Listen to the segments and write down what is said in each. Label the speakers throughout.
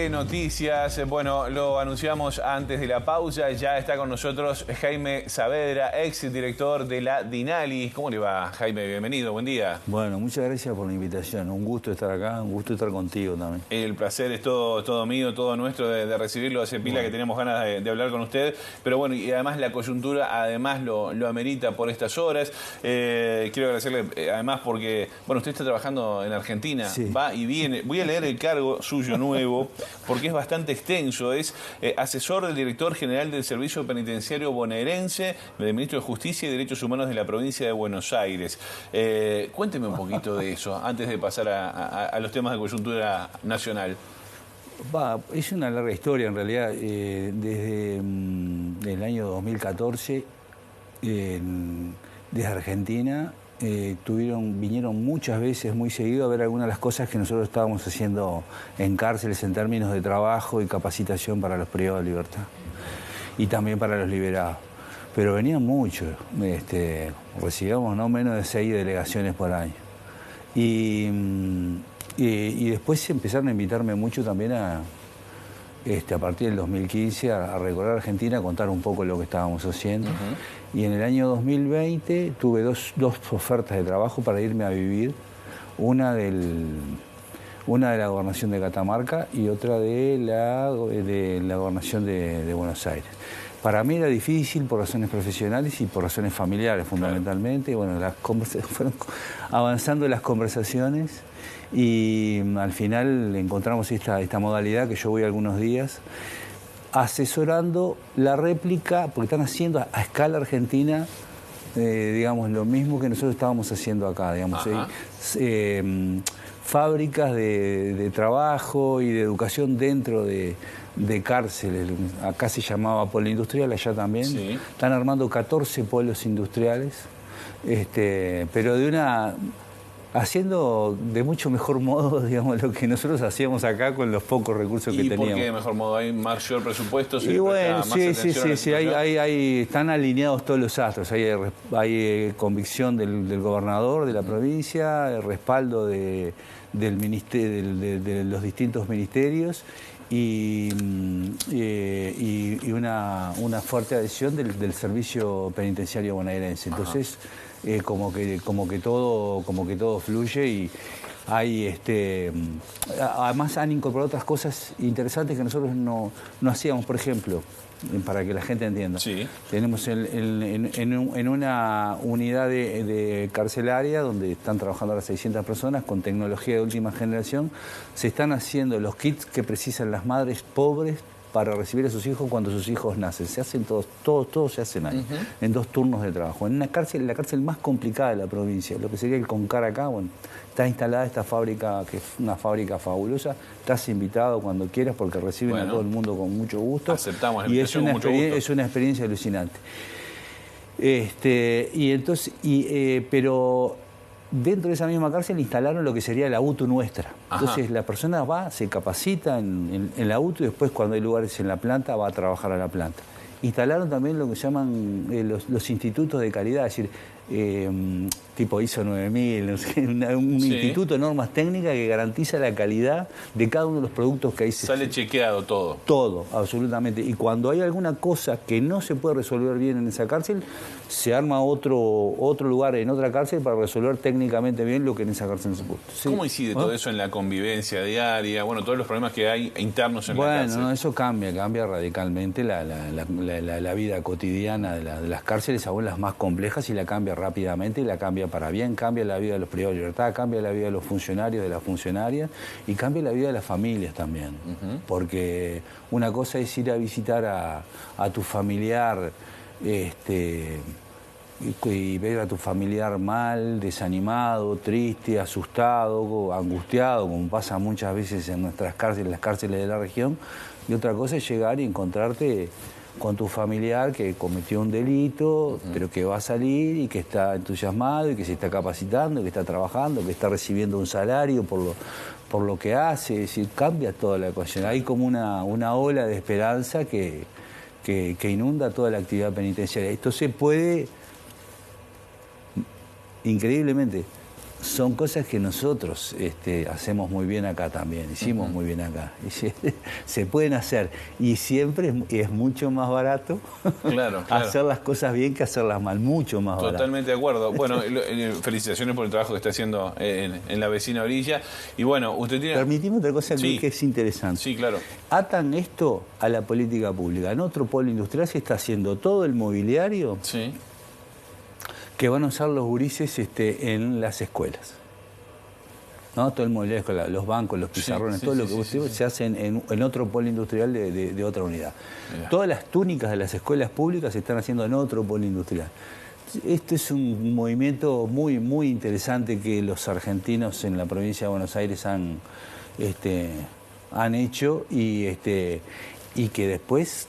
Speaker 1: de noticias. Bueno, lo anunciamos antes de la pausa. Ya está con nosotros Jaime Saavedra, ex director de la DINALI. ¿Cómo le va, Jaime? Bienvenido, buen día.
Speaker 2: Bueno, muchas gracias por la invitación. Un gusto estar acá, un gusto estar contigo también.
Speaker 1: El placer es todo mío, todo nuestro de recibirlo. Hace pila que teníamos ganas de hablar con usted. Pero bueno, y además la coyuntura además lo amerita por estas horas. Quiero agradecerle además porque, bueno, usted está trabajando en Argentina.
Speaker 2: Sí.
Speaker 1: Va y viene. Voy a leer el cargo suyo nuevo porque es bastante extenso. Es asesor del director general del Servicio Penitenciario Bonaerense, del Ministro de Justicia y Derechos Humanos de la provincia de Buenos Aires. Cuénteme un poquito de eso antes de pasar a los temas de coyuntura nacional.
Speaker 2: Es una larga historia en realidad. Desde el año 2014, desde Argentina, vinieron muchas veces, muy seguido, a ver algunas de las cosas que nosotros estábamos haciendo en cárceles en términos de trabajo y capacitación para los privados de libertad y también para los liberados. Pero venían muchos, recibíamos no menos de 6 delegaciones por año. Y después empezaron a invitarme mucho también a partir del 2015 a recorrer Argentina, a contar un poco lo que estábamos haciendo. Y en el año 2020 tuve dos ofertas de trabajo para irme a vivir, una de la gobernación de Catamarca y otra de la gobernación de Buenos Aires. Para mí era difícil por razones profesionales y por razones familiares fundamentalmente. Bueno, fueron avanzando las conversaciones y al final encontramos esta modalidad que yo voy algunos días asesorando la réplica, porque están haciendo a escala argentina, digamos, lo mismo que nosotros estábamos haciendo acá, digamos, fábricas de trabajo y de educación dentro de cárceles. Acá se llamaba polo industrial, allá también. Sí. Están armando 14 polos industriales, pero haciendo de mucho mejor modo, digamos, lo que nosotros hacíamos acá con los pocos recursos que teníamos. ¿Y por qué de mejor modo? ¿Hay mayor presupuesto?
Speaker 1: Y
Speaker 2: bueno, sí, están alineados todos los astros. Hay convicción del gobernador de la provincia, el respaldo de los distintos ministerios y una fuerte adhesión del servicio penitenciario bonaerense. Entonces, como que todo fluye y hay además han incorporado otras cosas interesantes que nosotros no hacíamos. Por ejemplo, para que la gente entienda, sí, tenemos en una unidad de carcelaria donde están trabajando ahora 600 personas con tecnología de última generación. Se están haciendo los kits que precisan las madres pobres para recibir a sus hijos cuando sus hijos nacen. Se hacen todos se hacen ahí, en 2 turnos de trabajo. En la cárcel más complicada de la provincia, lo que sería el Concar acá, bueno, está instalada esta fábrica, que es una fábrica fabulosa. Estás invitado cuando quieras porque reciben a todo el mundo con mucho gusto.
Speaker 1: Aceptamos la
Speaker 2: invitación con mucho gusto. Es una experiencia alucinante. Pero dentro de esa misma cárcel instalaron lo que sería la UTU nuestra. Entonces la persona va, se capacita en la UTU y después cuando hay lugares en la planta va a trabajar a la planta. Instalaron también lo que llaman los institutos de calidad, es decir, tipo ISO 9000, no sé, un instituto de normas técnicas que garantiza la calidad de cada uno de los productos que ahí se...
Speaker 1: Sale chequeado todo.
Speaker 2: Todo, absolutamente. Y cuando hay alguna cosa que no se puede resolver bien en esa cárcel, se arma otro lugar en otra cárcel para resolver técnicamente bien lo que en esa cárcel no se puede.
Speaker 1: ¿Sí? ¿Cómo incide todo eso en la convivencia diaria? Bueno, todos los problemas que hay internos en la cárcel.
Speaker 2: Bueno, eso cambia radicalmente la vida cotidiana de las cárceles, aún las más complejas, y la cambia rápidamente, y la cambia para bien, cambia la vida de los privados de libertad, cambia la vida de los funcionarios, de las funcionarias, y cambia la vida de las familias también. Porque una cosa es ir a visitar a tu familiar, y ver a tu familiar mal, desanimado, triste, asustado, angustiado, como pasa muchas veces en nuestras cárceles, las cárceles de la región, y otra cosa es llegar y encontrarte con tu familiar que cometió un delito, pero que va a salir y que está entusiasmado y que se está capacitando, que está trabajando, que está recibiendo un salario por lo que hace. Es decir, cambia toda la ecuación. Hay como una ola de esperanza que inunda toda la actividad penitenciaria. Esto se puede, increíblemente, son cosas que nosotros hacemos muy bien acá también, hicimos muy bien acá. Y se pueden hacer. Y siempre es mucho más barato
Speaker 1: claro.
Speaker 2: hacer las cosas bien que hacerlas mal, mucho más barato.
Speaker 1: Totalmente de acuerdo. Bueno, felicitaciones por el trabajo que está haciendo en la vecina orilla. Y bueno, usted tiene...
Speaker 2: Permitime otra cosa que es interesante.
Speaker 1: Sí, claro.
Speaker 2: Atan esto a la política pública. En otro polo industrial se está haciendo todo el mobiliario que van a usar los gurises en las escuelas. ¿No? Todo el mobiliario escolar, los bancos, los pizarrones, todo lo que se hace en otro polo industrial de otra unidad. Mirá. Todas las túnicas de las escuelas públicas se están haciendo en otro polo industrial. Esto es un movimiento muy, muy interesante que los argentinos en la provincia de Buenos Aires han hecho y que después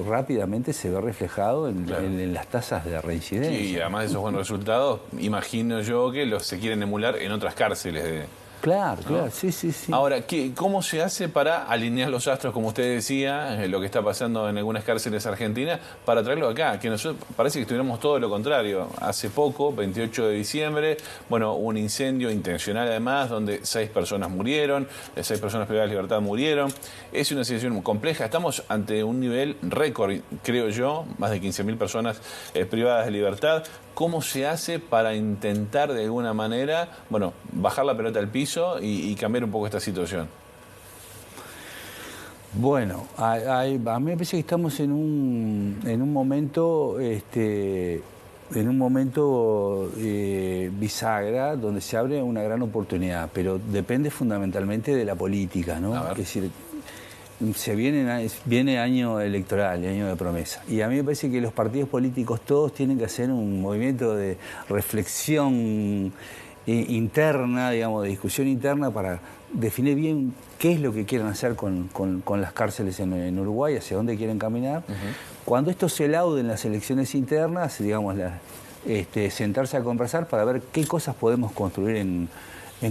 Speaker 2: rápidamente se ve reflejado en las tasas de reincidencia.
Speaker 1: Sí, y además de esos buenos resultados, imagino yo que se quieren emular en otras cárceles.
Speaker 2: Claro, sí.
Speaker 1: Ahora, ¿cómo se hace para alinear los astros, como usted decía, lo que está pasando en algunas cárceles argentinas, para traerlo acá? Que nosotros parece que estuviéramos todo lo contrario. Hace poco, 28 de diciembre, un incendio intencional además, donde 6 personas murieron, 6 personas privadas de libertad murieron. Es una situación muy compleja. Estamos ante un nivel récord, creo yo, más de 15.000 personas privadas de libertad. ¿Cómo se hace para intentar de alguna manera, bajar la pelota al piso y cambiar un poco esta situación?
Speaker 2: Bueno, a mí me parece que estamos en un momento bisagra donde se abre una gran oportunidad, pero depende fundamentalmente de la política, ¿no? Es decir, viene año electoral, año de promesa. Y a mí me parece que los partidos políticos todos tienen que hacer un movimiento de reflexión interna, digamos, de discusión interna para definir bien qué es lo que quieren hacer con las cárceles en Uruguay, hacia dónde quieren caminar. Cuando esto se laude en las elecciones internas, digamos, sentarse a conversar para ver qué cosas podemos construir en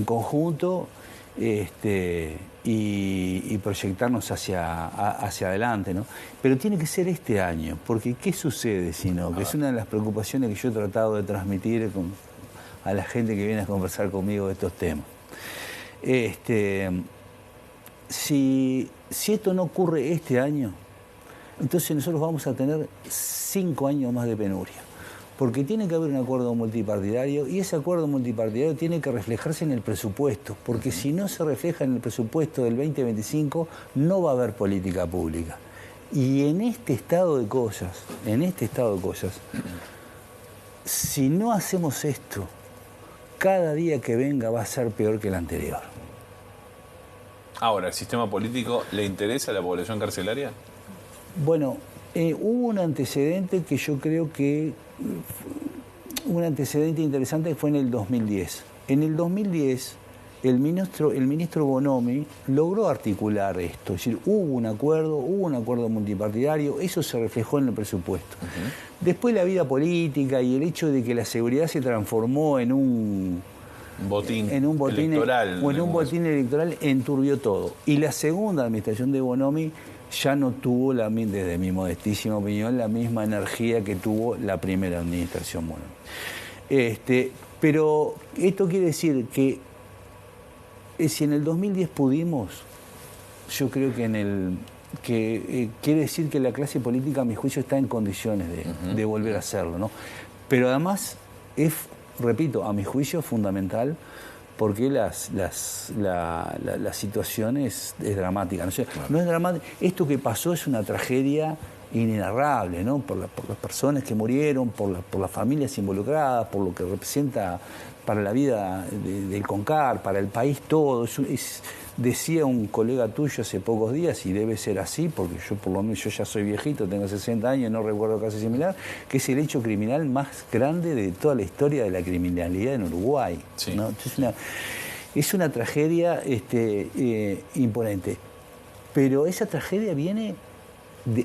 Speaker 2: conjunto. Y proyectarnos hacia adelante, ¿no? Pero tiene que ser este año, porque ¿qué sucede si no? Que es una de las preocupaciones que yo he tratado de transmitir a la gente que viene a conversar conmigo de estos temas. Si esto no ocurre este año, entonces nosotros vamos a tener 5 años más de penuria. Porque tiene que haber un acuerdo multipartidario y ese acuerdo multipartidario tiene que reflejarse en el presupuesto, porque si no se refleja en el presupuesto del 2025 no va a haber política pública. Y en este estado de cosas, si no hacemos esto, cada día que venga va a ser peor que el anterior.
Speaker 1: Ahora, ¿el sistema político le interesa a la población carcelaria?
Speaker 2: Bueno, hubo un antecedente que yo creo que un antecedente interesante fue en el 2010. En el 2010, el ministro Bonomi logró articular esto. Es decir, hubo un acuerdo multipartidario, eso se reflejó en el presupuesto. Después la vida política y el hecho de que la seguridad se transformó en un botín electoral. O en un botín electoral enturbió todo. Y la segunda administración de Bonomi ya no tuvo, desde mi modestísima opinión, la misma energía que tuvo la primera administración Bonomi. Pero esto quiere decir que si en el 2010 pudimos, yo creo que quiere decir que la clase política, a mi juicio, está en condiciones de volver a hacerlo, ¿no? Pero además es, repito, a mi juicio fundamental, porque la situación es dramática. ¿No? O sea, no es dramática. Esto que pasó es una tragedia inenarrable, ¿no? Por las personas que murieron, por las familias involucradas, por lo que representa para la vida del CONCAR, para el país todo. Decía un colega tuyo hace pocos días, y debe ser así, porque yo por lo menos yo ya soy viejito, tengo 60 años, no recuerdo caso similar, que es el hecho criminal más grande de toda la historia de la criminalidad en Uruguay. Sí. ¿No? Es una tragedia imponente. Pero esa tragedia viene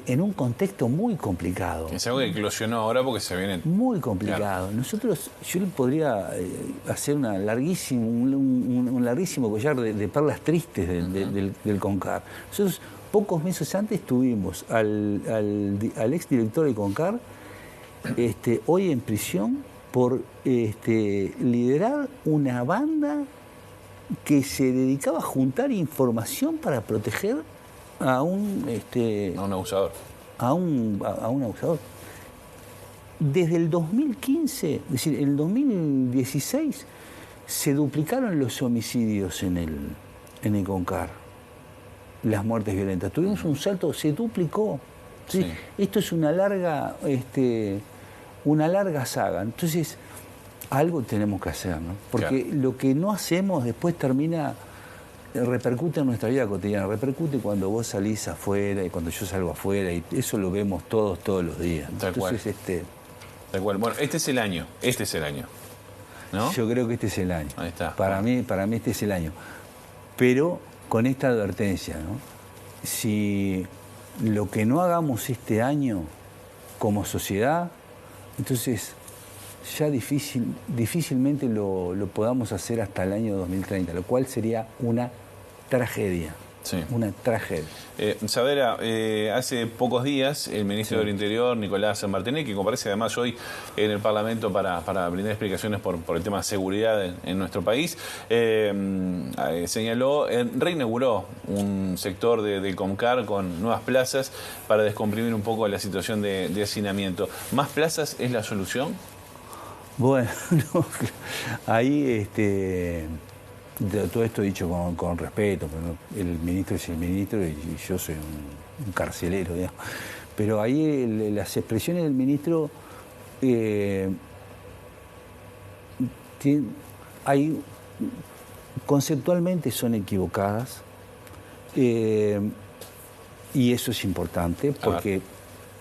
Speaker 2: en un contexto muy complicado.
Speaker 1: Es algo que eclosionó ahora porque se viene...
Speaker 2: Muy complicado. Claro. Yo le podría hacer un larguísimo collar de perlas tristes del CONCAR. Nosotros pocos meses antes tuvimos al exdirector del CONCAR hoy en prisión por liderar una banda que se dedicaba a juntar información para proteger a un
Speaker 1: abusador.
Speaker 2: A un abusador. Desde el 2015, es decir, en el 2016, se duplicaron los homicidios en el CONCAR, las muertes violentas. Tuvimos un salto, se duplicó. ¿Sí? Sí. Esto es una larga saga. Entonces, algo tenemos que hacer, ¿no? Porque claro, lo que no hacemos después repercute en nuestra vida cotidiana, repercute cuando vos salís afuera y cuando yo salgo afuera, y eso lo vemos todos los días.
Speaker 1: Tal cual. Tal cual. Bueno, este es el año, ¿no?
Speaker 2: Yo creo que este es el año.
Speaker 1: Ahí está.
Speaker 2: Para mí este es el año. Pero con esta advertencia, ¿no? Si lo que no hagamos este año como sociedad, entonces ya difícilmente lo podamos hacer hasta el año 2030, lo cual sería una tragedia. Sí. Una tragedia.
Speaker 1: Saavedra, hace pocos días el ministro del Interior, Nicolás San Martínez, que comparece además hoy en el Parlamento para brindar explicaciones por el tema de seguridad en nuestro país, señaló, reinauguró un sector del CONCAR con nuevas plazas para descomprimir un poco la situación de hacinamiento. ¿Más plazas es la solución?
Speaker 2: Bueno, no, ahí todo esto dicho con respeto, pero el ministro es el ministro y yo soy un carcelero, digamos. Pero ahí las expresiones del ministro conceptualmente son equivocadas, y eso es importante porque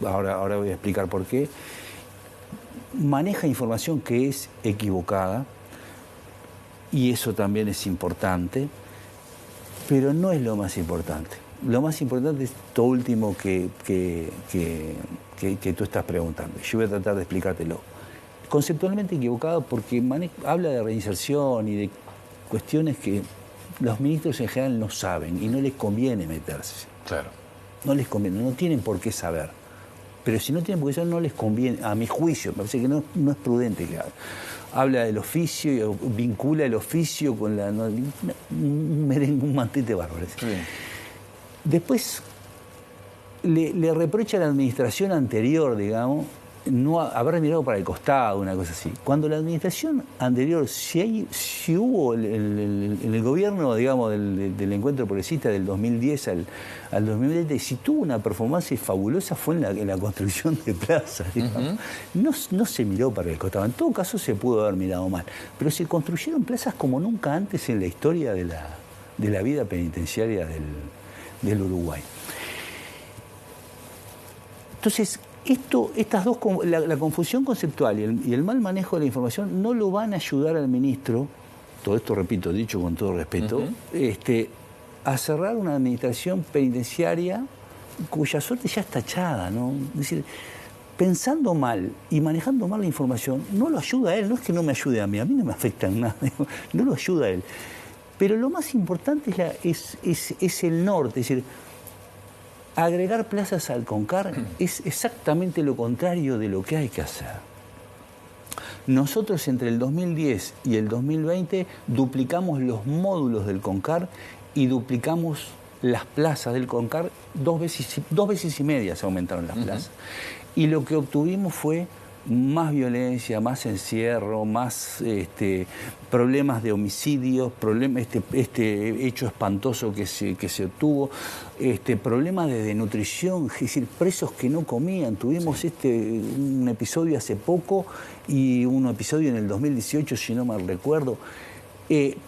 Speaker 2: ahora voy a explicar por qué. Maneja información que es equivocada, y eso también es importante, pero no es lo más importante. Lo más importante es lo último que tú estás preguntando. Yo voy a tratar de explicártelo. Conceptualmente equivocado porque habla de reinserción y de cuestiones que los ministros en general no saben y no les conviene meterse.
Speaker 1: Claro.
Speaker 2: No les conviene, no tienen por qué saber. Pero si no tienen por qué saber, no les conviene, a mi juicio, me parece que no es prudente que haga. Habla del oficio, vincula el oficio con un merengue, un mantete bárbaro. Sí. Después le reprocha a la administración anterior, digamos, no haber mirado para el costado, una cosa así. Cuando la administración anterior, si hubo en el gobierno, digamos, del encuentro progresista del 2010 al 2020, si tuvo una performance fabulosa fue en la construcción de plazas. No se miró para el costado. En todo caso se pudo haber mirado mal. Pero se construyeron plazas como nunca antes en la historia de la vida penitenciaria del Uruguay. Entonces, la confusión conceptual y el mal manejo de la información no lo van a ayudar al ministro, todo esto, repito, dicho con todo respeto, a cerrar una administración penitenciaria cuya suerte ya está echada, ¿no? Es decir, pensando mal y manejando mal la información, no lo ayuda a él, no es que no me ayude a mí no me afecta en nada, no lo ayuda a él. Pero lo más importante es el norte, es decir, agregar plazas al CONCAR es exactamente lo contrario de lo que hay que hacer. Nosotros entre el 2010 y el 2020 duplicamos los módulos del CONCAR y duplicamos las plazas del CONCAR, dos veces y media se aumentaron las plazas. Y lo que obtuvimos fue más violencia, más encierro, más problemas de homicidios, este hecho espantoso que se obtuvo, problemas de desnutrición, es decir, presos que no comían. Tuvimos un episodio hace poco y un episodio en el 2018, si no mal recuerdo.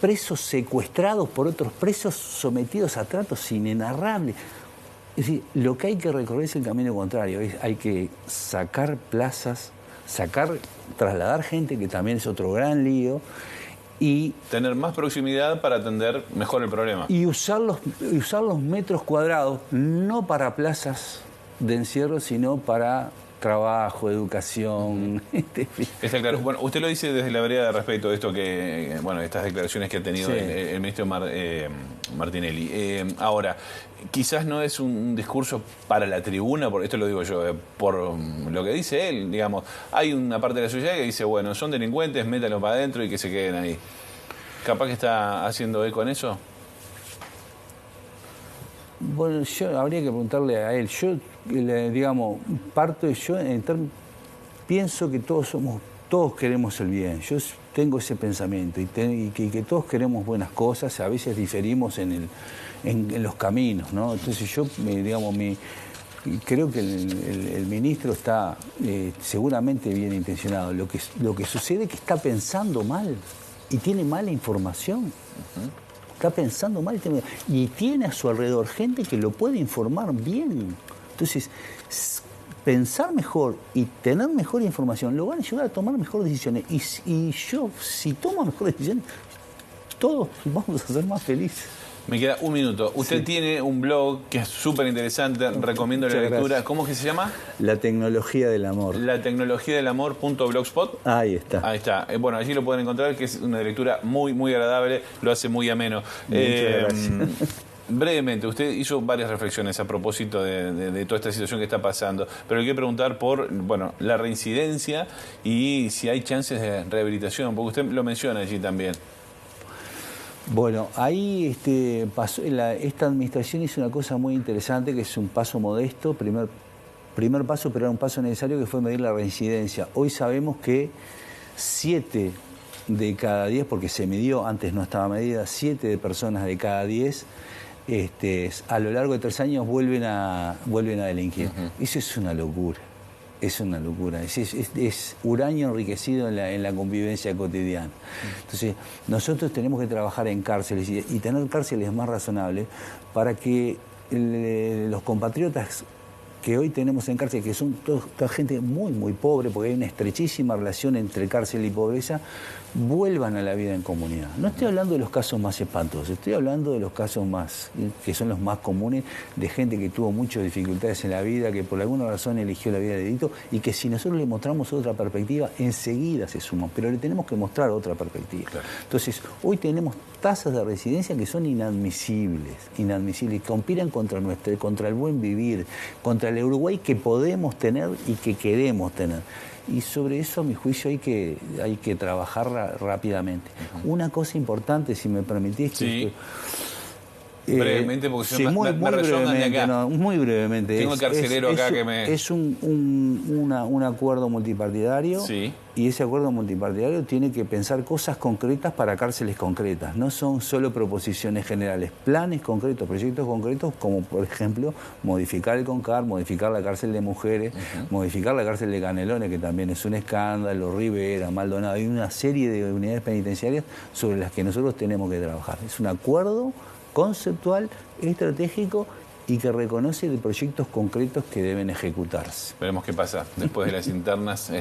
Speaker 2: Presos secuestrados por otros presos sometidos a tratos inenarrables. Es decir, lo que hay que recorrer es el camino contrario, hay que sacar plazas, trasladar gente, que también es otro gran lío, y
Speaker 1: tener más proximidad para atender mejor el problema.
Speaker 2: Y usar los metros cuadrados no para plazas de encierro, sino para trabajo, educación.
Speaker 1: Está claro. Bueno, usted lo dice desde la vereda de respeto de esto que, bueno, estas declaraciones que ha tenido
Speaker 2: Sí.
Speaker 1: el ministro Martinelli. Ahora, quizás no es un discurso para la tribuna, por esto lo digo yo, por lo que dice él, digamos, hay una parte de la sociedad que dice, bueno, son delincuentes, métanlos para adentro y que se queden ahí. ¿Capaz que está haciendo eco en eso?
Speaker 2: Bueno, yo habría que preguntarle a él. Yo, digamos, pienso que todos queremos el bien. Yo tengo ese pensamiento y que todos queremos buenas cosas. A veces diferimos en los caminos, ¿no? Entonces yo, creo que el ministro está seguramente bien intencionado. Lo que sucede es que está pensando mal y tiene mala información. Está pensando mal y tiene a su alrededor gente que lo puede informar bien. Entonces, pensar mejor y tener mejor información lo van a ayudar a tomar mejores decisiones. Y yo, si tomo mejores decisiones, todos vamos a ser más felices.
Speaker 1: Me queda un minuto. Usted
Speaker 2: Sí.
Speaker 1: tiene un blog que es súper interesante, recomiendo la
Speaker 2: Muchas
Speaker 1: lectura.
Speaker 2: gracias.
Speaker 1: ¿Cómo es que se llama?
Speaker 2: La tecnología del amor.
Speaker 1: La tecnología del amor.blogspot.
Speaker 2: Ahí está.
Speaker 1: Ahí está. Bueno, allí lo pueden encontrar, que es una lectura muy, muy agradable, lo hace muy ameno.
Speaker 2: Muchas gracias.
Speaker 1: Brevemente, usted hizo varias reflexiones a propósito de toda esta situación que está pasando, pero hay que preguntar por, bueno, la reincidencia y si hay chances de rehabilitación, porque usted lo menciona allí también.
Speaker 2: Bueno, ahí esta administración hizo una cosa muy interesante, que es un paso modesto, primer paso, pero era un paso necesario, que fue medir la reincidencia. Hoy sabemos que 7 de cada 10, porque se midió, antes no estaba medida, 7 de personas de cada 10 a lo largo de 3 años vuelven a delinquir. Eso es una locura. Es una locura, es uranio enriquecido en la convivencia cotidiana. Entonces, nosotros tenemos que trabajar en cárceles y tener cárceles más razonables para que los compatriotas que hoy tenemos en cárcel, que son toda gente muy, muy pobre, porque hay una estrechísima relación entre cárcel y pobreza, vuelvan a la vida en comunidad. No estoy hablando de los casos más espantosos, estoy hablando de los casos que son los más comunes, de gente que tuvo muchas dificultades en la vida, que por alguna razón eligió la vida de delito, y que si nosotros le mostramos otra perspectiva, enseguida se suman, pero le tenemos que mostrar otra perspectiva. Claro. Entonces, hoy tenemos tasas de residencia que son inadmisibles, conspiran contra el buen vivir, contra el Uruguay que podemos tener y que queremos tener. Y sobre eso, a mi juicio, hay que trabajar rápidamente. Una cosa importante, si me permitís,
Speaker 1: sí. Brevemente, porque
Speaker 2: sí, muy brevemente, no, muy brevemente.
Speaker 1: Tengo el carcelero acá que me...
Speaker 2: Es un acuerdo multipartidario,
Speaker 1: sí.
Speaker 2: Y ese acuerdo multipartidario tiene que pensar cosas concretas para cárceles concretas. No son solo proposiciones generales, planes concretos, proyectos concretos, como por ejemplo modificar el CONCAR, modificar la cárcel de mujeres, modificar la cárcel de Canelones, que también es un escándalo, Rivera, Maldonado. Hay una serie de unidades penitenciarias sobre las que nosotros tenemos que trabajar. Es un acuerdo conceptual, estratégico y que reconoce de proyectos concretos que deben ejecutarse.
Speaker 1: Veremos qué pasa después de las internas.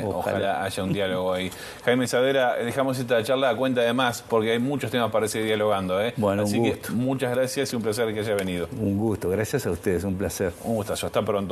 Speaker 1: Ojalá haya un diálogo ahí. Jaime Saavedra, dejamos esta charla a cuenta de más, porque hay muchos temas para seguir dialogando.
Speaker 2: Bueno,
Speaker 1: así que muchas gracias y un placer que haya venido.
Speaker 2: Un gusto, gracias a ustedes, un placer.
Speaker 1: Un gustazo, hasta pronto.